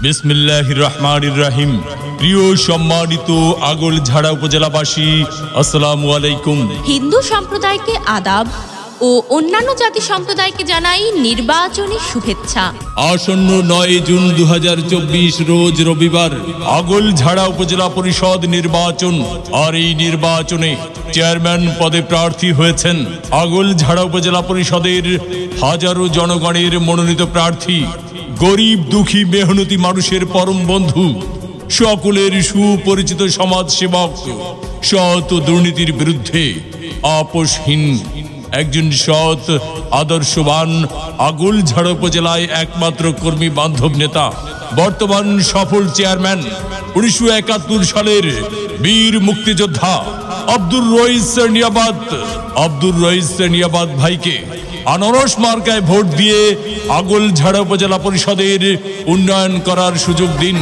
বিসমিল্লাহির রহমানির রহিম। প্রিয় সম্মানিত আগলঝাড়া উপজেলাবাসী, আসসালামু আলাইকুম। হিন্দু সম্প্রদায়কে আদাব ও অন্যান্য জাতি সম্প্রদায়কে জানাই নির্বাচনী শুভেচ্ছা। আসন্ন 9 জুন 2024 রোজ রবিবার আগলঝাড়া উপজেলা পরিষদ নির্বাচন। আর এই নির্বাচনে চেয়ারম্যান পদে প্রার্থী হয়েছেন আগলঝাড়া উপজেলা পরিষদের হাজারো জনগণের মনোনীত প্রার্থী, গরিব দুঃখী মেহনতি মানুষের পরম বন্ধু, সকলের সুপরিচিত সমাজসেবক, সৎ দুর্নীতির বিরুদ্ধে আপোষহীন একজন সৎ আদর্শবান আগলঝাড়া উপজেলায় একমাত্র কর্মী বান্ধব নেতা, বর্তমান সফল চেয়ারম্যান, 1971 সালের বীর মুক্তিযোদ্ধা আব্দুর রইস নিয়াবাদ ভাইকে আনারস মার্কায় ভোট দিয়ে আগলঝাড়া উপজেলা পরিষদের উন্নয়ন করার সুযোগ দিন।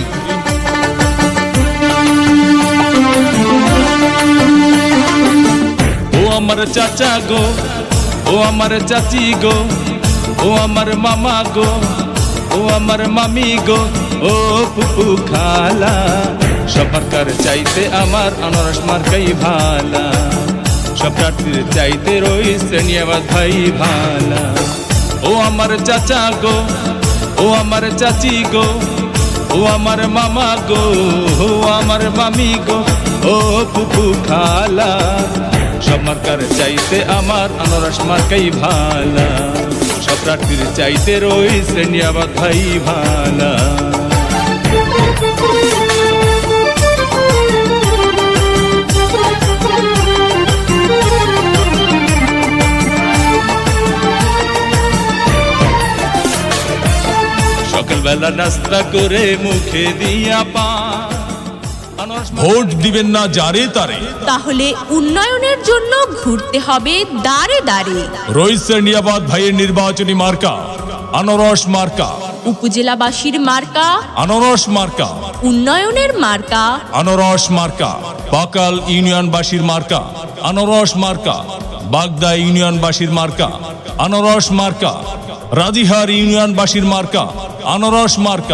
ও আমার চাচা গো, ও আমার চাচি গো, ও আমার মামা গো, ও আমার মামি গো, ও ফুপু খালা, সরকার চাইতে আমার আনারস মার্কাই ভালা, সব প্রার্থীর চাইতে রইস নিয়াবাদ ভাই ভালা। ও আমার চাচা গো, ও আমার চাচি গো, ও আমার মামা গো, ও আমার মামি গো, ও ফুপু খালা, সব মার্কার চাইতে আমার আনারস মার্কাই ভালা, সব প্রার্থীর চাইতে রইস নিয়াবাদ ভাই ভালা। সকালবেলা নাস্তা করে মুখে দিয়া ভোট দিবেন না যারে তারে, তাহলে উন্নয়নের জন্য ঘুরতে হবে দাঁড়ে দাঁড়ে। রইস নিয়াবাদ ভাইয়ের নির্বাচনী মার্কা আনারস মার্কা, উপজেলাবাসীর মার্কা আনারস মার্কা, উন্নয়নের মার্কা আনারস মার্কা, বাকাল ইউনিয়নবাসীর মার্কা আনারস মার্কা, বাগদা ইউনিয়নবাসীর মার্কা আনারস মার্কা, রাজিহার ইউনিয়নবাসীর মার্কা আনারস মার্কা।